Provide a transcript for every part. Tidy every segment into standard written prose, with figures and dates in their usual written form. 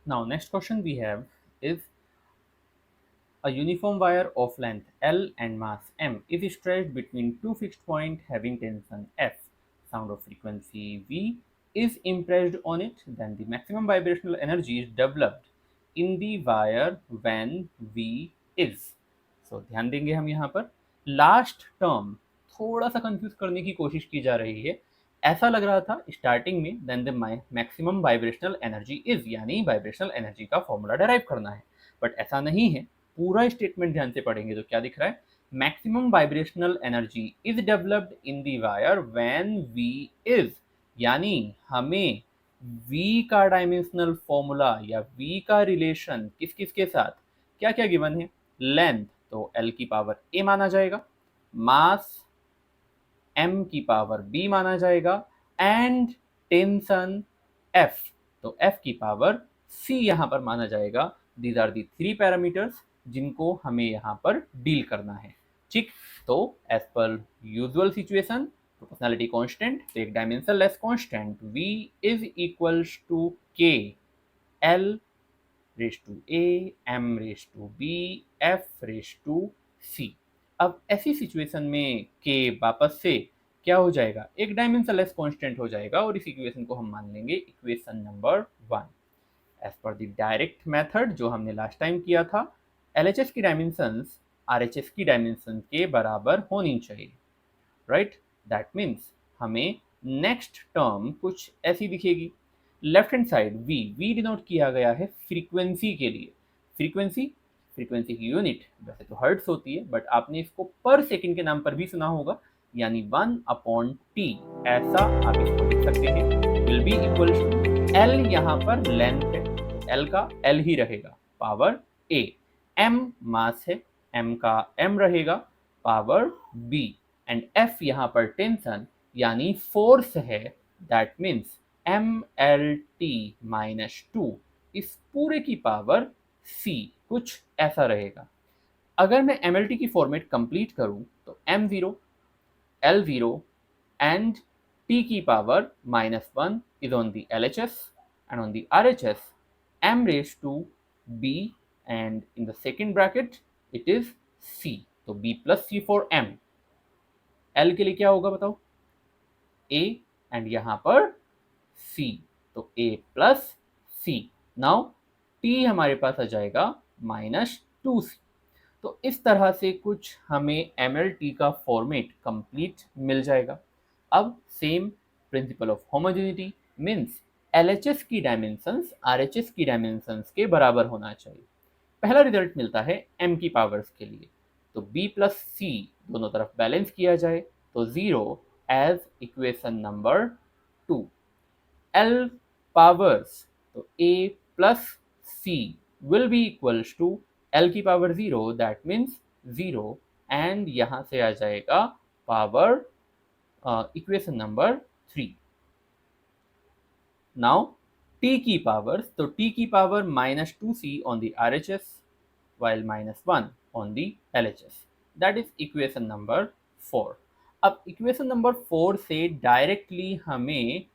Now next question we have is a uniform wire of length L and mass m is stretched between two fixed points having tension F. Sound of frequency V is impressed on it, then the maximum vibrational energy is developed in the wire when V is. So ध्यान देंगे हम यहाँ पर last term थोड़ा सा confuse करने की कोशिश की जा रही है। ऐसा लग रहा था स्टार्टिंग में then the maximum vibrational energy is, यानी वाइब्रेशनल एनर्जी का फॉर्मूला डेराइव करना है, बट ऐसा नहीं है। पूरा स्टेटमेंट ध्यान से पढ़ेंगे तो क्या दिख रहा है, maximum vibrational energy is developed in the wire when we is, यानी हमें v का डायमेंशनल फॉर्मूला या v का रिलेशन किस किस के साथ, क्या क्या गिवन है, लेंथ तो l की पावर a माना जाएगा, मास m की पावर b माना जाएगा, एंड टेंशन f तो f की पावर c यहां पर माना जाएगा। These are the three parameters जिनको हमें यहां पर डील करना है। ठीक, तो as per usual situation proportionality constant तो एक dimensionless constant v is equals to k l raise to a m raise to b f raise to c। अब ऐसी सिचुएशन में k वापस से क्या हो जाएगा, एक डायमेंशन लेस कांस्टेंट हो जाएगा, और इस इक्वेशन को हम मान लेंगे equation number 1। As per the direct method जो हमने लास्ट टाइम किया था, LHS की डायमेंशंस RHS की डायमेंशन के बराबर होनी चाहिए, राइट। दैट मीन्स हमें नेक्स्ट टर्म कुछ ऐसी दिखेगी। Left hand side v denote किया गया है फ्रीक्वेंसी के लिए। फ्रीक्वेंसी फ्रीक्वेंसी की यूनिट वैसे तो हर्ट्स होती है, बट आपने इसको पर सेकंड के नाम पर भी सुना होगा, यानी 1/t, ऐसा आप इसको लिख सकते हैं। Will be equal to l, यहाँ पर लेंथ है तो l का l ही रहेगा, पावर a, m मास है, m का m रहेगा, पावर b, एंड f यहाँ पर टेंशन यानी फोर्स है। दैट मीन्स mlt माइनस 2, इस पूरे की पावर c, कुछ ऐसा रहेगा। अगर मैं mlt की फॉर्मेट कंप्लीट करूं तो m0 l0 एंड t की power -1 is on the LHS, and on the RHS m raised to b, and in the second bracket it is c, तो b plus c for m। l के लिए क्या होगा बताओ, a, and यहां पर c, तो a plus c। Now t हमारे पास आ जाएगा -2c। तो इस तरह से कुछ हमें MLT का फॉर्मेट कंप्लीट मिल जाएगा। अब same principle of homogeneity means LHS की डायमेंशंस RHS की डायमेंशंस के बराबर होना चाहिए। पहला रिजल्ट मिलता है m की पावर्स के लिए, तो b प्लस c दोनों तरफ बैलेंस किया जाए तो 0 as equation number 2। l powers तो a plus c will be equals to l की पावर 0, दैट मीन्स 0, एंड यहां से आ जाएगा power equation number 3। Now t की पावर तो t की power -2c on the RHS while -1 on the LHS, that is equation number 4। अब equation number 4 से डायरेक्टली हमें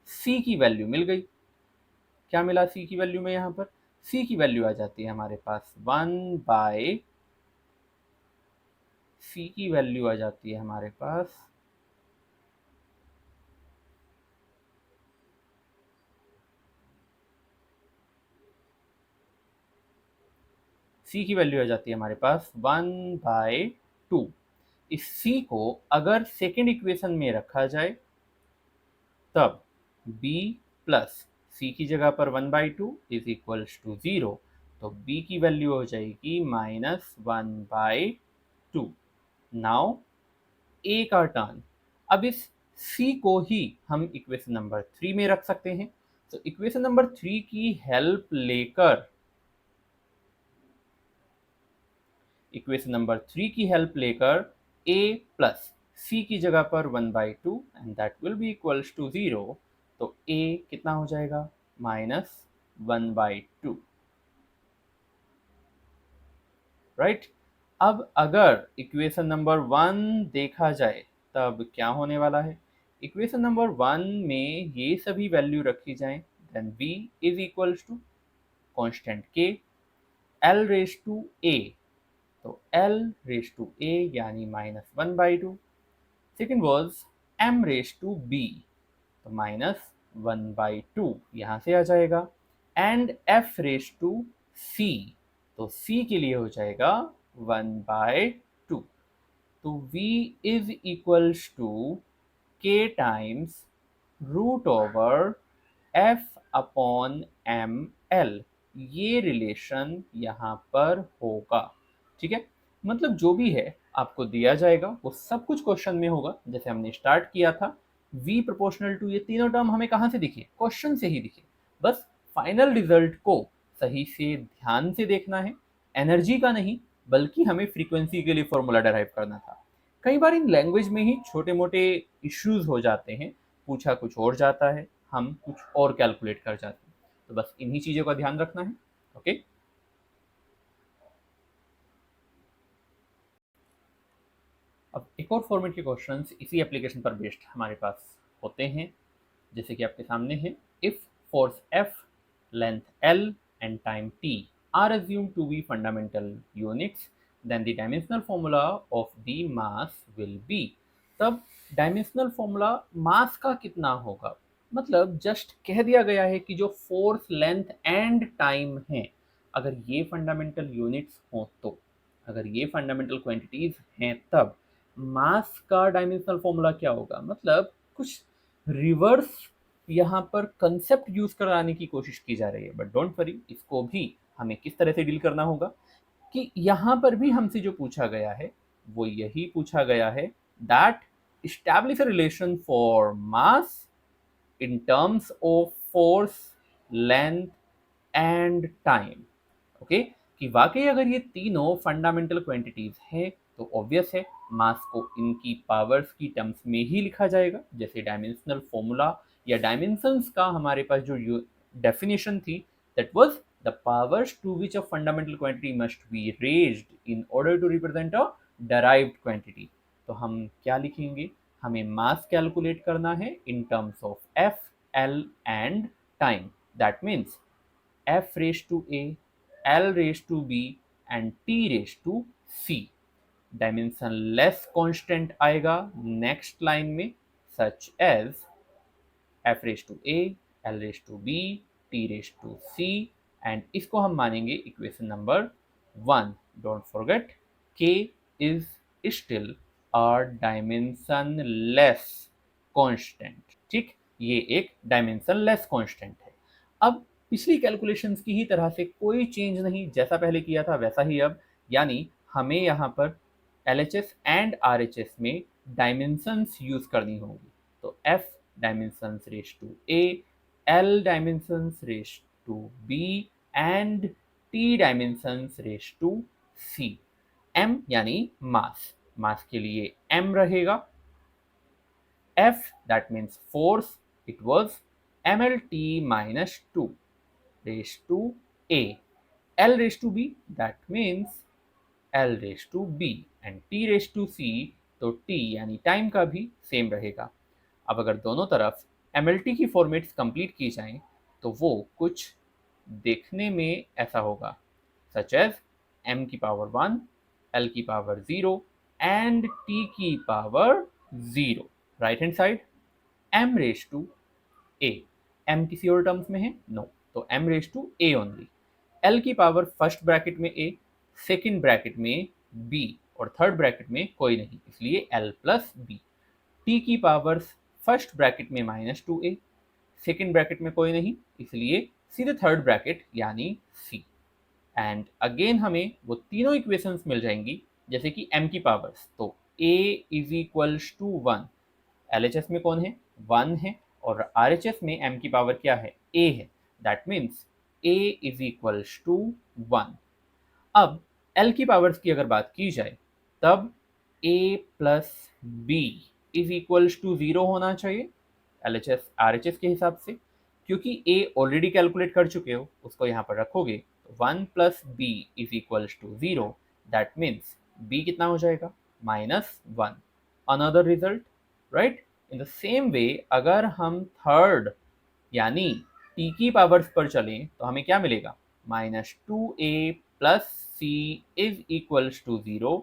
c की वैल्यू मिल गई। क्या मिला c की वैल्यू में, यहाँ पर c की वैल्यू आ जाती है हमारे पास 1 बाय, c की वैल्यू आ जाती है हमारे पास c की वैल्यू आ जाती है हमारे पास 1/2। इस c को अगर सेकेंड इक्वेशन में रखा जाए तब b प्लस c की जगह पर 1/2 इज इक्वल्स टू 0, तो b की वैल्यू हो जाएगी -1/2। नाउ a का टर्न, अब इस c को ही हम इक्वेशन नंबर 3 में रख सकते हैं। तो इक्वेशन नंबर 3 की हेल्प लेकर a प्लस c की जगह पर 1/2 and that will be equals to 0, तो a कितना हो जाएगा -1/2, राइट। अब अगर इक्वेशन नंबर 1 देखा जाए तब क्या होने वाला है, इक्वेशन नंबर 1 में ये सभी वैल्यू रखी जाए, then b is equals to constant k, l raise to a, तो l रेज टू a यानी -1/2. Second was m raise to b, तो -1/2 यहाँ से आ जाएगा. And f raise to c, तो c के लिए हो जाएगा 1/2. तो v is equals to k times root over f upon M L. ये रिलेशन यहाँ पर होगा. ठीक है, मतलब जो भी है आपको दिया जाएगा वो सब कुछ क्वेश्चन में होगा. जैसे हमने स्टार्ट किया था, v प्रोपोर्शनल टू, ये तीनों टर्म हमें कहाँ से दिखे? क्वेश्चन से ही दिखे. बस फाइनल रिजल्ट को सही से ध्यान से देखना है, एनर्जी का नहीं, बल्कि हमें फ्रीक्वेंसी के लिए फॉर्मूला डराइव करना था. कई बार इन लैंग्वेज में ही छोटे मोटे इश्यूज हो जाते हैं, पूछा कुछ और जाता है, हम कुछ और कैलकुलेट कर जाते हैं. तो बस इन्हीं चीज़ों का ध्यान रखना है. ओके, अब एक और फॉर्मेट के क्वेश्चंस इसी एप्लीकेशन पर बेस्ड हमारे पास होते हैं. जैसे कि आपके सामने है, if force F, length L and time T are assumed to be fundamental units, then the dimensional formula of the mass will be. तब डायमेंशनल फॉर्मूला मास का कितना होगा? मतलब जस्ट कह दिया गया है कि जो फोर्स, लेंथ एंड टाइम है, अगर ये फंडामेंटल यूनिट्स हों तो, अगर ये फंडामेंटल क्वांटिटीज हैं, तब मास का डायमेंशनल फॉर्मूला क्या होगा? मतलब कुछ रिवर्स यहाँ पर कंसेप्ट यूज कराने की कोशिश की जा रही है. बट डोंट वरी, इसको भी हमें किस तरह से डील करना होगा कि यहाँ पर भी हमसे जो पूछा गया है वो यही पूछा गया है, that establish a relation for mass in terms of force, length and time. Okay, कि वाकई अगर ये तीनों फंडामेंटल क्वांटिटीज हैं तो ऑब्वियस है मास को इनकी पावर्स की टर्म्स में ही लिखा जाएगा. जैसे डायमेंशनल फॉर्मूला या डायमेंशंस का हमारे पास जो डेफिनेशन थी, that was the powers to which a fundamental quantity must be raised in order to represent a derived quantity. तो हम क्या लिखेंगे? हमें मास कैलकुलेट करना है in terms of F, L and time. That means f raised to a, l raised to b and t raised to c. Dimensionless constant आएगा next line में, such as f raised to a, l raised to b, t raised to c, and इसको हम मानेंगे equation number 1. Don't forget, k is still a dimension less constant. ठीक, ये एक dimensionless constant है. अब पिछली कैलकुलेशंस की ही तरह से कोई चेंज नहीं, जैसा पहले किया था वैसा ही अब. यानी हमें यहाँ पर LHS एंड RHS में डायमेंशंस यूज करनी होगी. तो F dimensions raise to A, L dimensions raise to B and T dimensions raise to C. M यानी मास, मास के लिए M रहेगा. F that means force, it was mlt minus 2 raised to A. L raised to B, that means L raised to B and T raised to C, तो T यानी time का भी same रहेगा. अब अगर दोनों तरफ MLT की फॉर्मेट्स कंप्लीट की जाएं तो वो कुछ देखने में ऐसा होगा, सच एज m की पावर 1, l की पावर 0 एंड t की power 0. Right hand side m raise to a, m किसी और टर्म्स में है? नो, तो m raise to a only. l की पावर फर्स्ट ब्रैकेट में a, सेकेंड ब्रैकेट में b और थर्ड ब्रैकेट में कोई नहीं, इसलिए l प्लस b. t की पावर फर्स्ट ब्रैकेट में -2a, सेकेंड ब्रैकेट में कोई नहीं, इसलिए सीधे थर्ड ब्रैकेट यानी c. एंड अगेन हमें वो तीनों इक्वेशंस मिल जाएंगी जैसे कि m की पावर्स, तो a is equals to 1. LHS में कौन है? 1 है, और RHS में m की पावर क्या है? a है. That means a is equals to 1. अब l की पावर्स की अगर बात की जाए तब a plus b is equals to 0 होना चाहिए LHS RHS के हिसाब से, क्योंकि a ऑलरेडी कैलकुलेट कर चुके हो, उसको यहाँ पर रखोगे तो 1 plus b is equals to 0. That means b कितना हो जाएगा? -1. Another result, right? In the same way अगर हम थर्ड यानी t की पावर्स पर चलें तो हमें क्या मिलेगा? -2a plus c is equals to 0।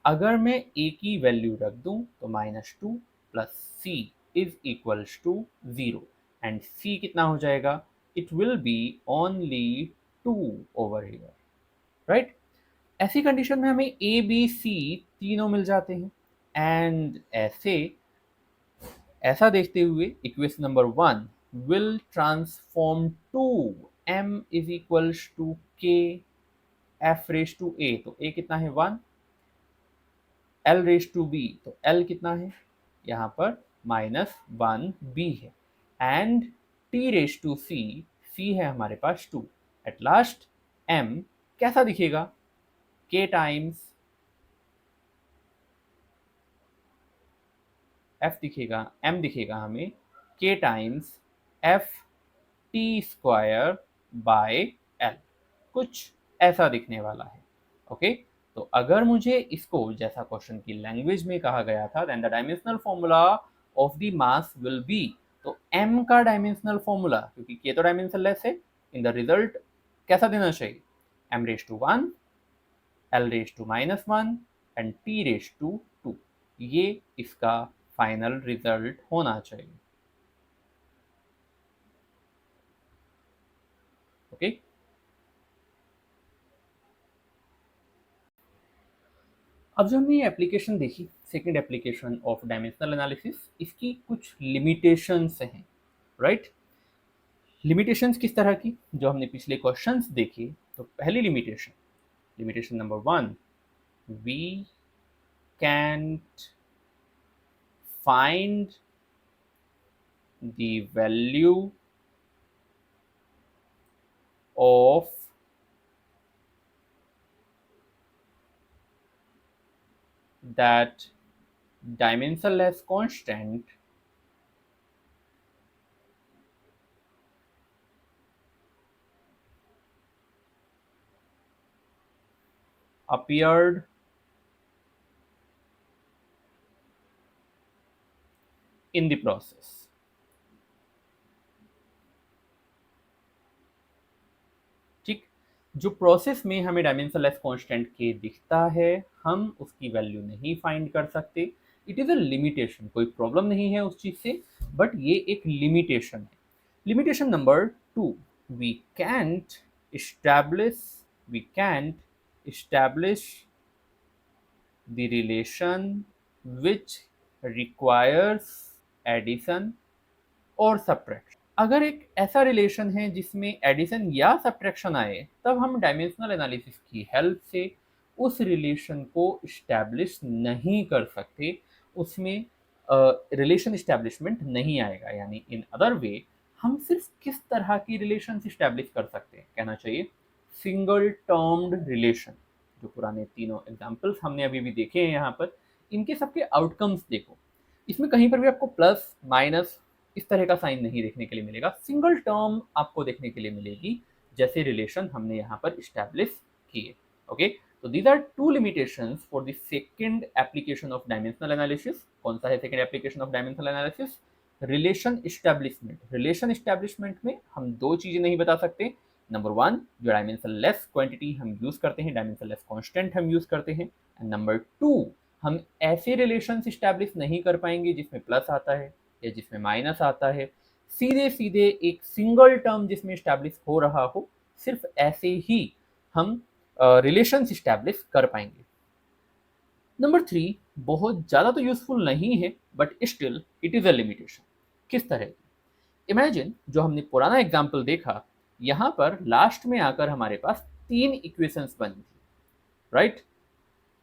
अगर मैं a की वैल्यू रख दूं तो -2 plus c is equals to 0 and c कितना हो जाएगा, it will be only 2 over here, right. ऐसी कंडीशन में हमें ए बी सी तीनों मिल जाते हैं एंड ऐसा देखते हुए equation number 1 will transform to m is equals to k f raise to a, तो a कितना है 1, l रेज टू b, तो l कितना है यहाँ पर -1b है and t raise to c, c है हमारे पास 2। एट लास्ट m कैसा दिखेगा, k टाइम्स f दिखेगा, m दिखेगा हमें k times f T square by L, कुछ ऐसा दिखने वाला है। ओके, तो अगर मुझे इसको जैसा क्वेश्चन की लैंग्वेज में कहा गया था, then the dimensional formula of the mass will be, तो m का डायमेंशनल फॉर्मूला, क्योंकि k तो डायमेंशनलेस है, इन द रिजल्ट कैसा देना चाहिए, m raise to 1, l raise to -1 and t raise to 2, ये इसका फाइनल रिजल्ट होना चाहिए। ओके, अब जो हमने ये एप्लीकेशन देखी, second application of dimensional analysis, इसकी कुछ लिमिटेशंस हैं, राइट। लिमिटेशंस किस तरह की, जो हमने पिछले क्वेश्चंस देखे, तो पहली limitation, limitation number 1, we can't find the value of that dimensionless constant appeared in the process। ठीक, जो प्रोसेस में हमें डायमेंशनलेस कांस्टेंट के दिखता है, हम उसकी वैल्यू नहीं फाइंड कर सकते। इट इज़ अ लिमिटेशन, कोई प्रॉब्लम नहीं है उस चीज़ से, बट ये एक लिमिटेशन है। Limitation number 2, we can't establish we can't establish the relation which requires addition और सब्ट्रैक्शन। अगर एक ऐसा रिलेशन है जिसमें एडिशन या सब्ट्रैक्शन आए, तब हम डायमेंशनल एनालिसिस की हेल्प से उस रिलेशन को इस्टेब्लिश नहीं कर सकते, उसमें रिलेशन इस्टेब्लिशमेंट नहीं आएगा। यानी इन अदर वे, हम सिर्फ किस तरह की रिलेशन इस्टेब्लिश कर सकते हैं, कहना चाहिए सिंगल टर्म्ड रिलेशन। जो पुराने तीनों एग्जाम्पल्स हमने अभी भी देखे हैं यहाँ पर, इनके सबके आउटकम्स देखो, इसमें कहीं पर भी आपको प्लस माइनस इस तरह का साइन नहीं देखने के लिए मिलेगा, सिंगल टर्म आपको देखने के लिए मिलेगी, जैसे रिलेशन हमने यहाँ पर इस्टेब्लिश किए। ओके, तो these are two limitations for the second application of dimensional analysis. कौन सा है second application of dimensional analysis, relation establishment. Relation establishment में हम दो चीजें नहीं बता सकते, नंबर 1 जो डायमेंशनलेस क्वांटिटी हम यूज करते हैं, डायमेंशनलेस कांस्टेंट हम यूज करते हैं, एंड नंबर 2 हम ऐसे रिलेशंस इस्टेब्लिश नहीं कर पाएंगे जिसमें प्लस आता है या जिसमें माइनस आता है, सीधे सीधे एक सिंगल टर्म जिसमें इस्टेब्लिश हो रहा हो, सिर्फ ऐसे ही हम रिलेशंस इस्टेब्लिश कर पाएंगे। नंबर 3 बहुत ज़्यादा तो यूजफुल नहीं है, but still it is a limitation. किस तरह की, इमेजिन जो हमने पुराना एग्जाम्पल देखा, यहाँ पर लास्ट में आकर हमारे पास 3 इक्वेशंस बनी थी, राइट।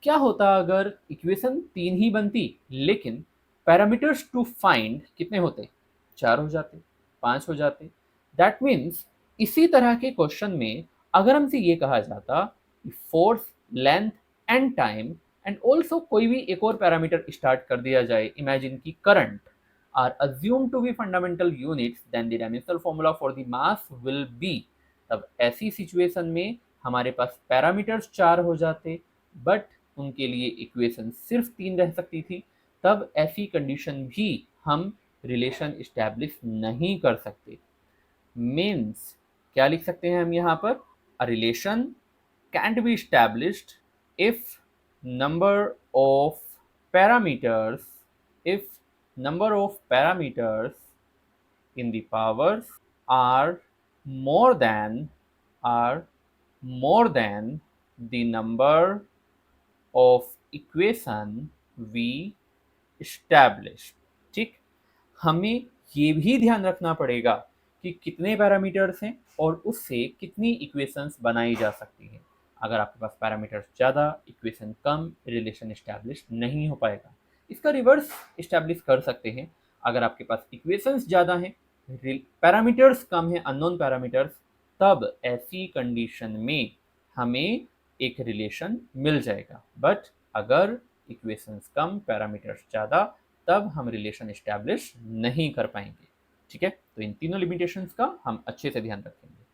क्या होता अगर इक्वेशन 3 ही बनती, लेकिन पैरामीटर्स टू फाइंड कितने होते, 4 हो जाते, 5 हो जाते। दैट मीन्स इसी तरह के क्वेश्चन में अगर हमसे ये कहा जाता कि force, length and time and also कोई भी एक और पैरामीटर स्टार्ट कर दिया जाए, इमेजिन की current are assume to be fundamental units, then the dimensional formula for the mass will be. तब ऐसी सिचुएशन में हमारे पास पैरामीटर्स 4 हो जाते, बट उनके लिए इक्वेशन सिर्फ 3 रह सकती थी। तब ऐसी कंडीशन भी हम रिलेशन इस्टेब्लिश नहीं कर सकते। मीन्स क्या लिख सकते हैं हम यहाँ पर, A relation can't be established if number of parameters if number of parameters in the powers are more than are more than the number of equation we established. ठीक, हमें ये भी ध्यान रखना पड़ेगा कि कितने पैरामीटर्स हैं और उससे कितनी इक्वेशंस बनाई जा सकती हैं। अगर आपके पास पैरामीटर्स ज़्यादा, इक्वेशन कम, रिलेशन इस्टेब्लिश नहीं हो पाएगा। इसका रिवर्स इस्टेब्लिश कर सकते हैं। अगर आपके पास इक्वेशंस ज़्यादा हैं, पैरामीटर्स कम हैं, अननोन पैरामीटर्स, तब ऐसी कंडीशन में हमें एक रिलेशन मिल जाएगा। बट अगर इक्वेशंस कम, पैरामीटर्स ज़्यादा, तब हम रिलेशन इस्टेब्लिश नहीं कर पाएंगे। ठीक है, तो इन तीनों लिमिटेशंस का हम अच्छे से ध्यान रखेंगे।